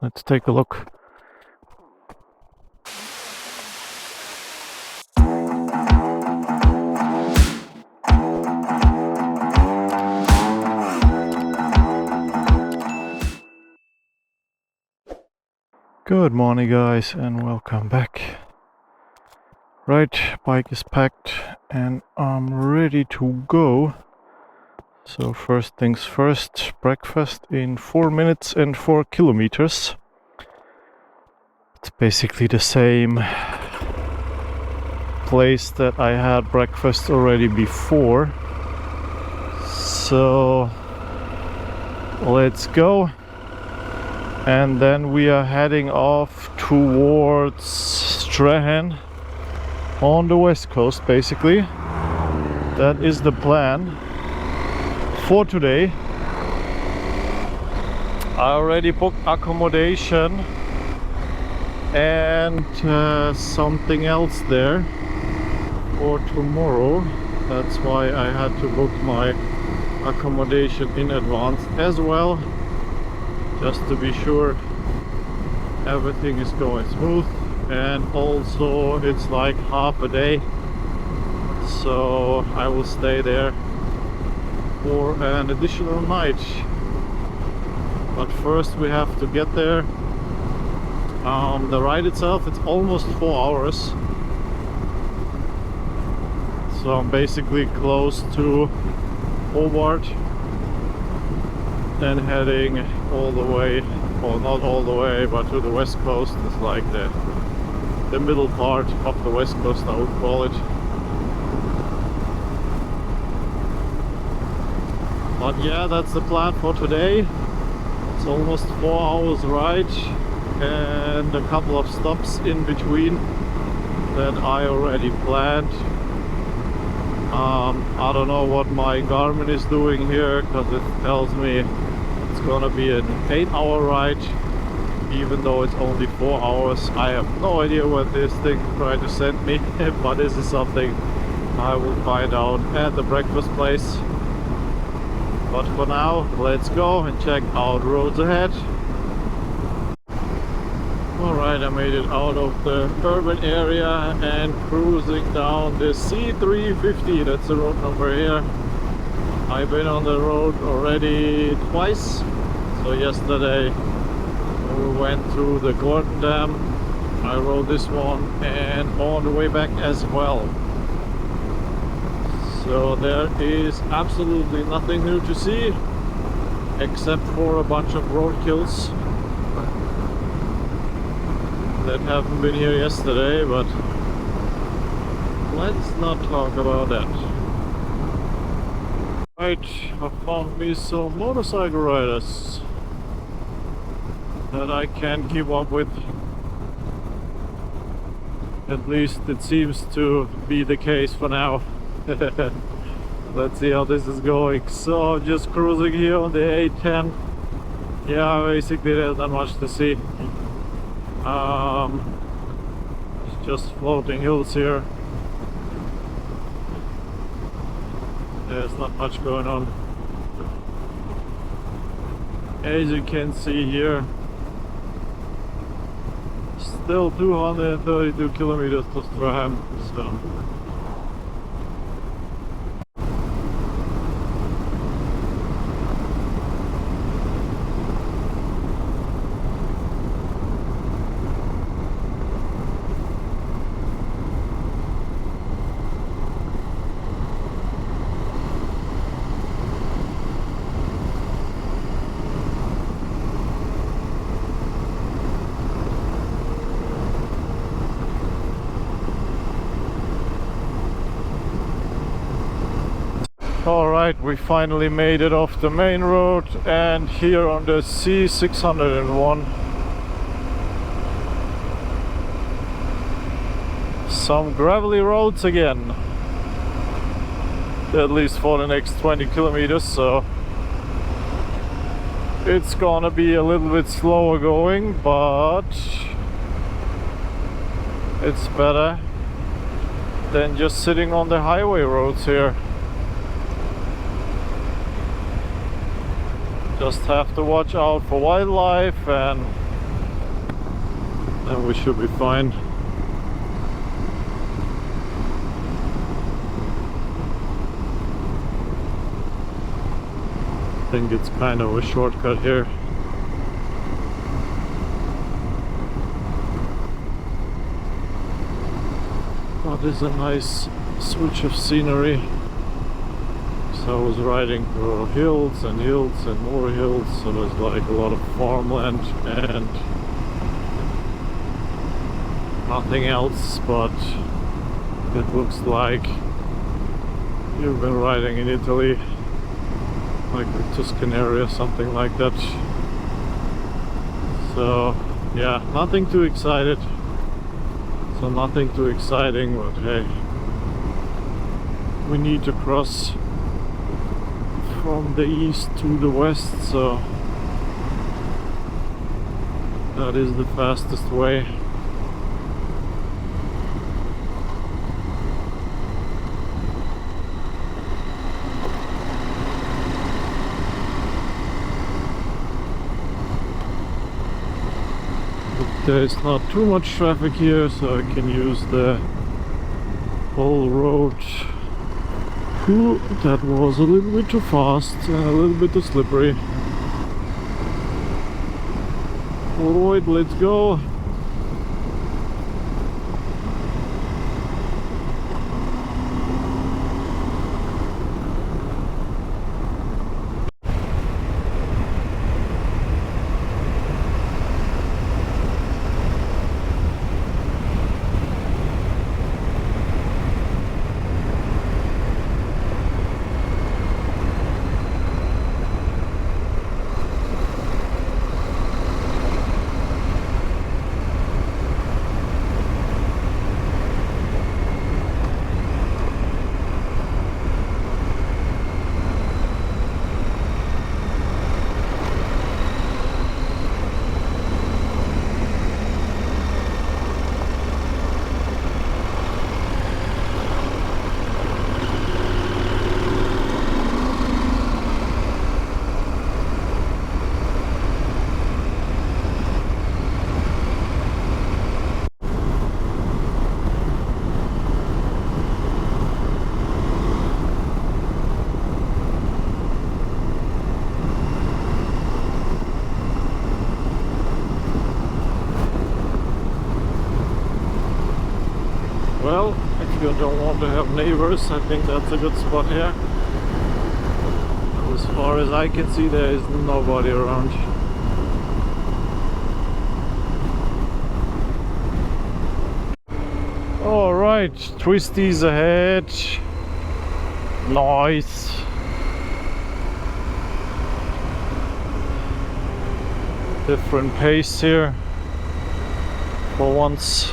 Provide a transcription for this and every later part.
let's take a look. Good morning guys and welcome back. Right, bike is packed and I'm ready to go. So first things first, breakfast in 4 minutes and 4 kilometers. It's basically the same place that I had breakfast already before. So let's go. And then we are heading off towards Strahan on the west coast, basically. That is the plan for today. I already booked accommodation and something else there for tomorrow. That's why I had to book my accommodation in advance as well, just to be sure everything is going smooth. And also it's like half a day, so I will stay there for an additional night. But first we have to get there. The ride itself, it's almost 4 hours, so I'm basically close to Hobart, then heading all the way, well, not all the way, but to the west coast. It's like the middle part of the west coast, I would call it. But yeah, that's the plan for today. It's almost 4 hours ride and a couple of stops in between that I already planned. I don't know what my Garmin is doing here, because it tells me it's gonna be an 8-hour ride, even though it's only 4 hours. I have no idea what this thing tried to send me, but this is something I will find out at the breakfast place. But for now, let's go and check out roads ahead. Alright, I made it out of the urban area and cruising down the S3-E26, that's the road number here. I've been on the road already twice. So yesterday we went through the Gordon Dam, I rode this one, and on the way back as well. So there is absolutely nothing new to see, except for a bunch of roadkills that haven't been here yesterday, but let's not talk about that. Right, I found me some motorcycle riders that I can keep up with. At least it seems to be the case for now. Let's see how this is going. So I'm just cruising here on the A10. Yeah, basically there's not much to see. It's just floating hills here. There's not much going on. As you can see here, still 232 kilometers to Strahan. So alright, we finally made it off the main road and here on the C601. Some gravelly roads again, at least for the next 20 kilometers, so it's gonna be a little bit slower going, but it's better than just sitting on the highway roads here. Just have to watch out for wildlife and then we should be fine. I think it's kind of a shortcut here. That is a nice switch of scenery. So I was riding through hills and hills and more hills, so there's like a lot of farmland and nothing else, but it looks like you've been riding in Italy, like the Tuscan area, something like that. So yeah, nothing too excited. So nothing too exciting, but hey, we need to cross from the east to the west, so that is the fastest way. But there's not too much traffic here, so I can use the whole road. Ooh, that was a little bit too fast and a little bit too slippery. Alright, let's go. Well, if you don't want to have neighbors, I think that's a good spot here. As far as I can see, there is nobody around. Alright, twisties ahead. Nice. Different pace here for once.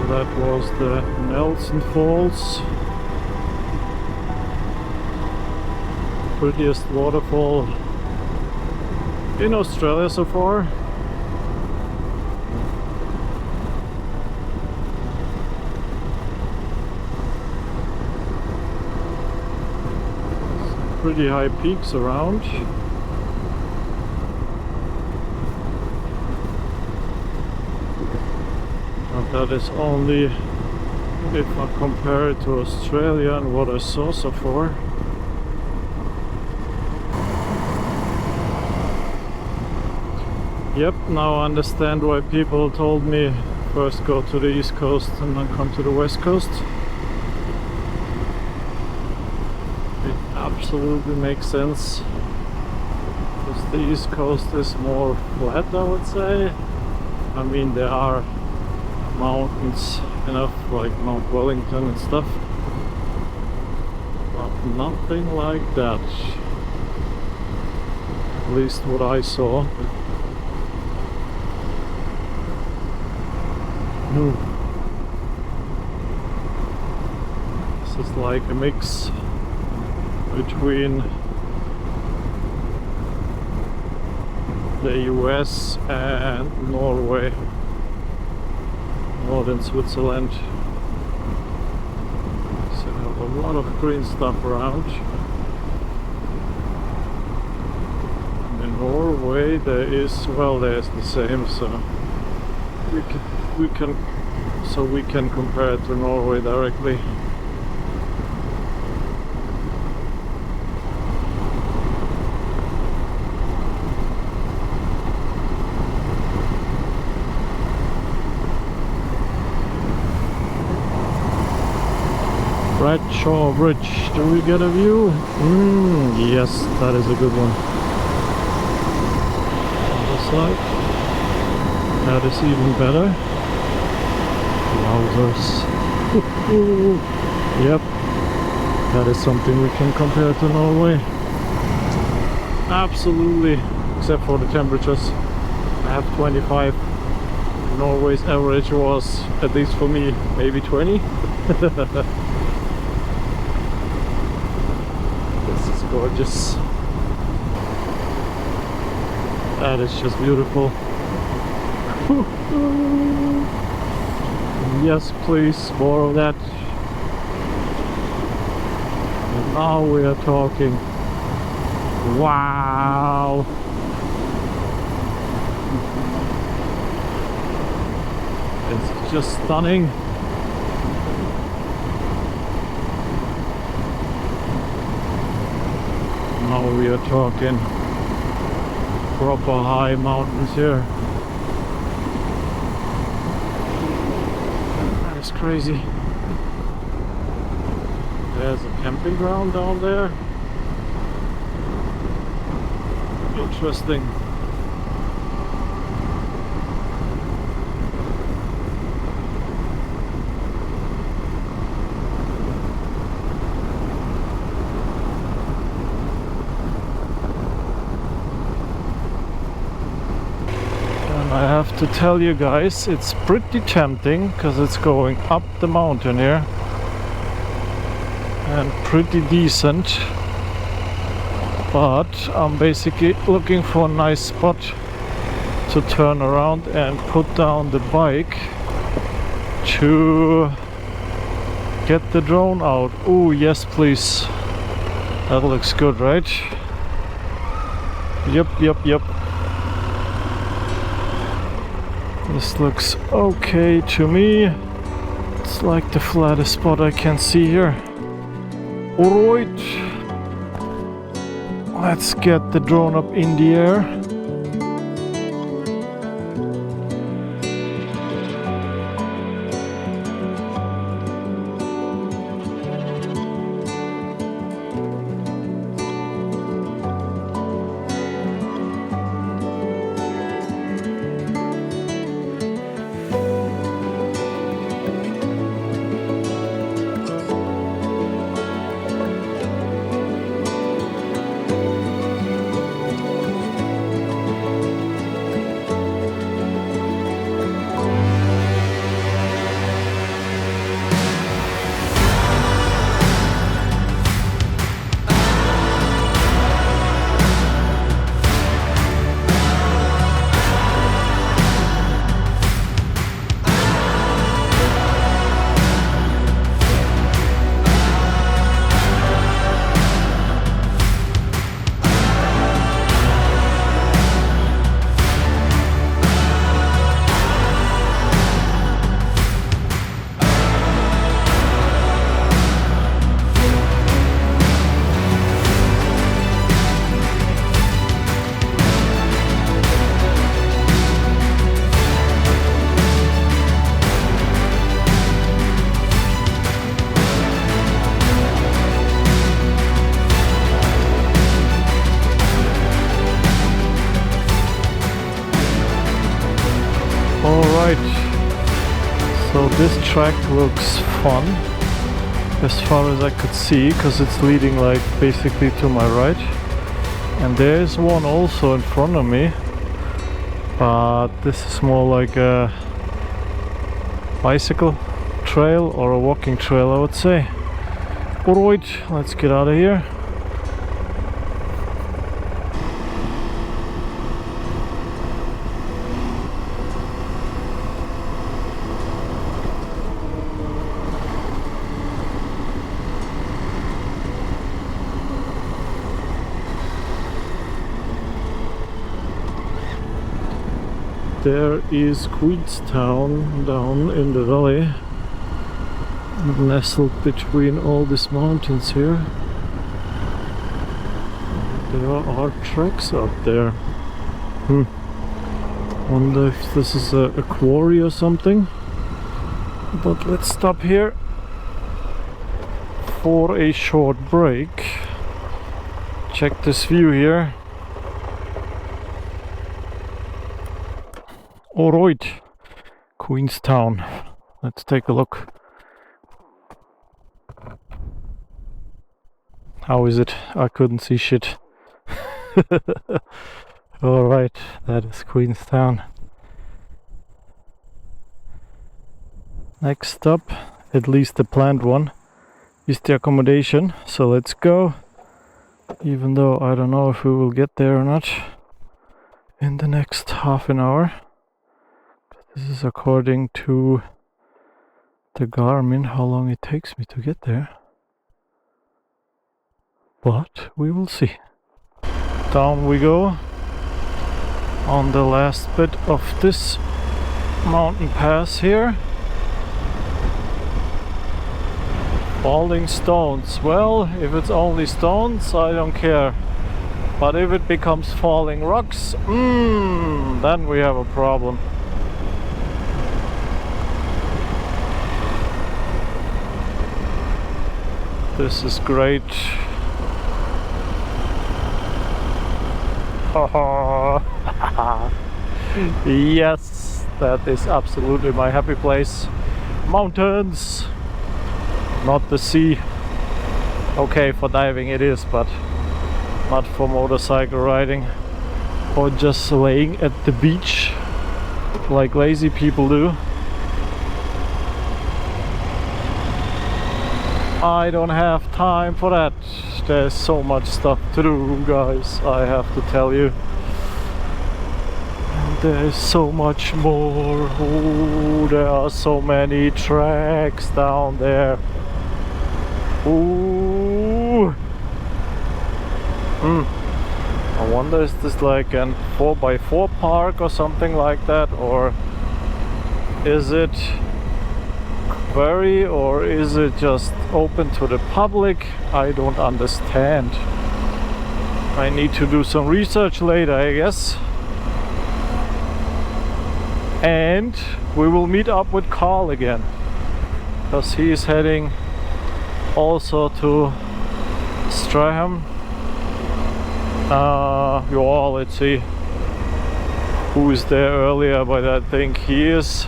That was the Nelson Falls. Prettiest waterfall in Australia so far. Pretty high peaks around. And that is only if I compare it to Australia and what I saw so far. Yep, now I understand why people told me first go to the East Coast and then come to the West Coast. It absolutely makes sense, because the East Coast is more flat, I would say. I mean, there are mountains enough, like Mount Wellington and stuff, but nothing like that, at least what I saw. This is like a mix between the US and Norway, northern Switzerland. So a lot of green stuff around. And in Norway there is, well, there's the same, so we can compare it to Norway directly. Bradshaw Bridge, do we get a view? Yes, that is a good one. Other side, that is even better. Wowzers. Yep, that is something we can compare to Norway. Absolutely, except for the temperatures. I have 25. Norway's average was, at least for me, maybe 20. This is gorgeous. That is just beautiful. Yes, please, more of that. And now we are talking. Wow! It's just stunning. Now we are talking proper high mountains here. That's crazy. There's a camping ground down there. Interesting. I have to tell you guys, it's pretty tempting because it's going up the mountain here and pretty decent, but I'm basically looking for a nice spot to turn around and put down the bike to get the drone out. Oh yes, please. That looks good, right? Yep. This looks okay to me. It's like the flattest spot I can see here. Alright, let's get the drone up in the air. So this track looks fun as far as I could see, because it's leading like basically to my right. And there's one also in front of me, but this is more like a bicycle trail or a walking trail, I would say. Alright, let's get out of here. There is Queenstown down in the valley, nestled between all these mountains here. There are tracks up there. Wonder if this is a quarry or something. But let's stop here for a short break. Check this view here. Alright, Queenstown. Let's take a look. How is it? I couldn't see shit. Alright, that is Queenstown. Next up, at least the planned one, is the accommodation. So let's go. Even though I don't know if we will get there or not in the next half an hour. This is according to the Garmin how long it takes me to get there. But we will see. Down we go on the last bit of this mountain pass here. Falling stones. Well, if it's only stones, I don't care. But if it becomes falling rocks, then we have a problem. This is great. Yes, that is absolutely my happy place. Mountains, not the sea. Okay, for diving it is, but not for motorcycle riding or just laying at the beach like lazy people do. I don't have time for that. There's so much stuff to do, guys, I have to tell you. And there's so much more. Oh, there are so many tracks down there. Ooh. I wonder, is this like an 4x4 park or something like that, or is it quarry, or is it just open to the public? I don't understand. I need to do some research later, I guess. And we will meet up with Carl again, because he is heading also to Strahan. Let's see who is there earlier, but I think he is,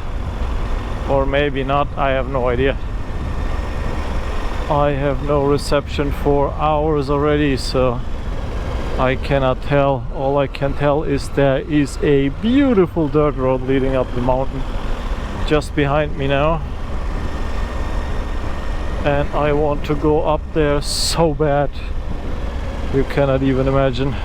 or maybe not. I have no idea. I have no reception for hours already, so I cannot tell. All I can tell is there is a beautiful dirt road leading up the mountain just behind me now, and I want to go up there so bad. You cannot even imagine.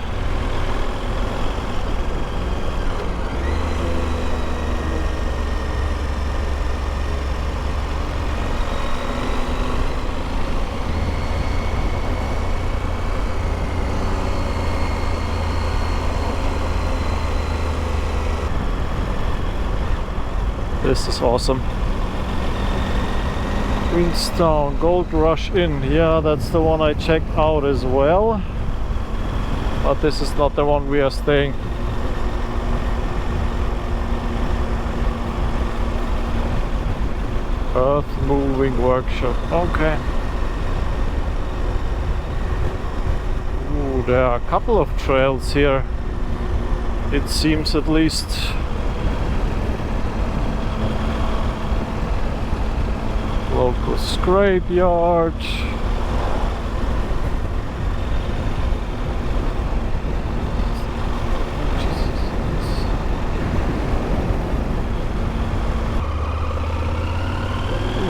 This is awesome. Queenstown Gold Rush Inn. Yeah, that's the one I checked out as well. But this is not the one we are staying. Earth Moving Workshop. Okay. Ooh, there are a couple of trails here. It seems, at least. Local scrapyard.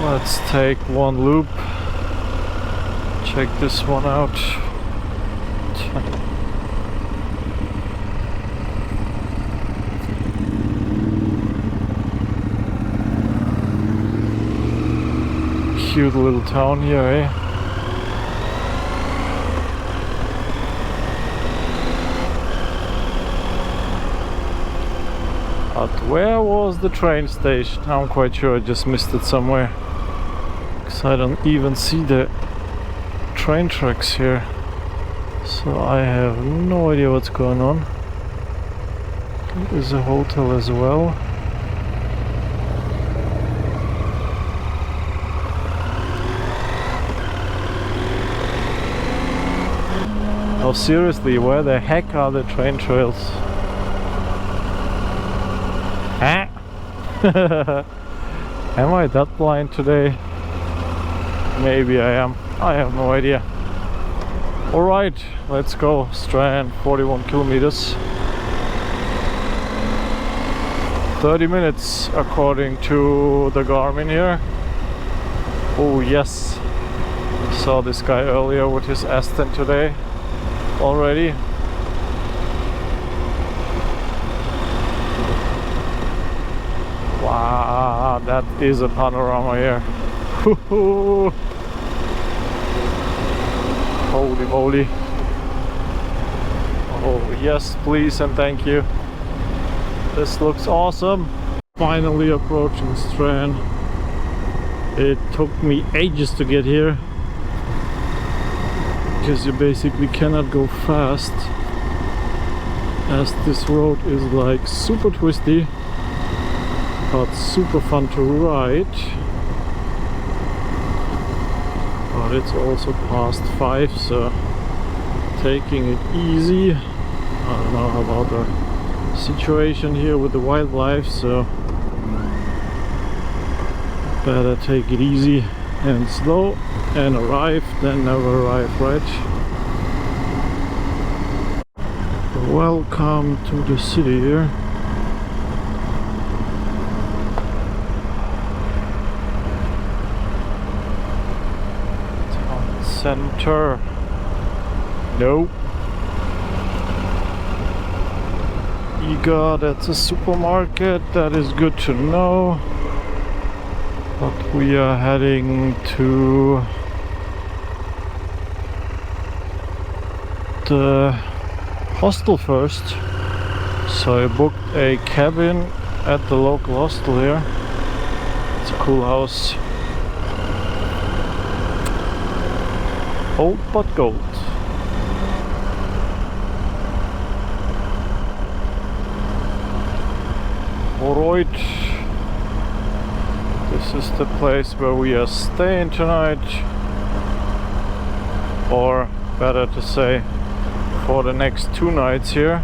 Let's take one loop. Check this one out. Cute little town here, eh? But where was the train station? I'm quite sure I just missed it somewhere, because I don't even see the train tracks here. So I have no idea what's going on. There's a hotel as well. Oh, seriously, where the heck are the train trails? Ah! Am I that blind today? Maybe I am. I have no idea. Alright, let's go. Strahan, 41 kilometers. 30 minutes according to the Garmin here. Oh yes. Saw this guy earlier with his S10 today. Already. Wow, that is a panorama here. Holy moly. Oh yes, please and thank you. This looks awesome. Finally approaching Strahan. It took me ages to get here, because you basically cannot go fast, as this road is like super twisty but super fun to ride. But it's also past 5, so taking it easy. I don't know about the situation here with the wildlife, so better take it easy and slow and arrive than never arrive, right? Welcome to the city here. Town center. Nope. Iga, that's a supermarket. That is good to know. But we are heading to the hostel first. So I booked a cabin at the local hostel here. It's a cool house. Old but gold. Alright. This is the place where we are staying tonight, or better to say, for the next 2 nights here.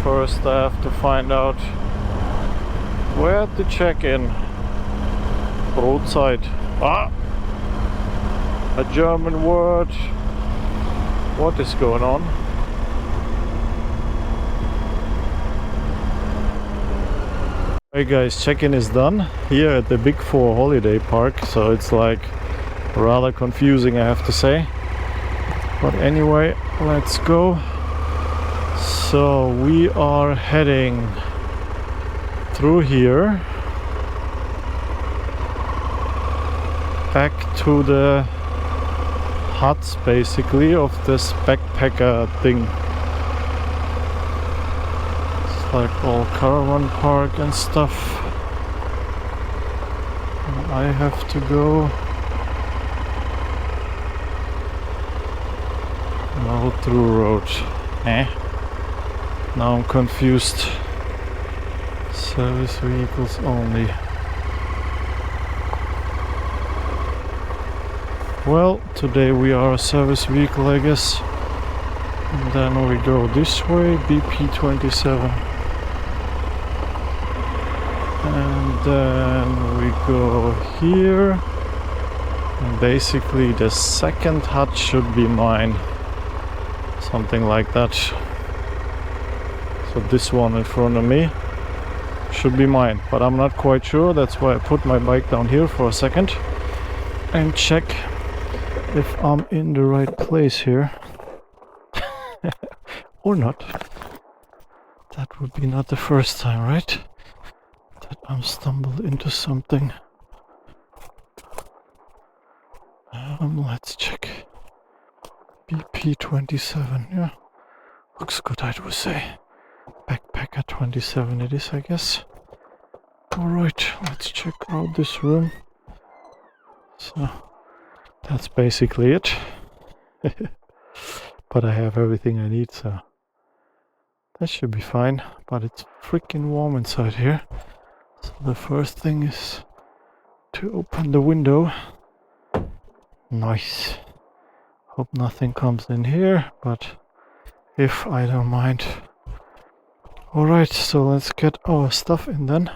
First I have to find out where to check in. Roadside. Ah! A German word. What is going on? Hey guys, check-in is done here at the Big 4 holiday park, so it's like rather confusing, I have to say. But anyway, let's go. So we are heading through here back to the huts basically of this backpacker thing. Like all caravan park and stuff. And I have to go now through road. Now I'm confused. Service vehicles only. Well, today we are a service vehicle, I guess. And then we go this way, BP 27. And then we go here. And basically the second hut should be mine. Something like that. So this one in front of me should be mine, but I'm not quite sure. That's why I put my bike down here for a second and check if I'm in the right place here or not. That would be not the first time, right? That I'm stumbled into something. Let's check. BP27, yeah. Looks good, I would say. Backpacker 27 it is, I guess. Alright, let's check out this room. So, that's basically it. But I have everything I need, so that should be fine. But it's freaking warm inside here. So the first thing is to open the window. Nice. Hope nothing comes in here, but if I don't mind. Alright, so let's get our stuff in then.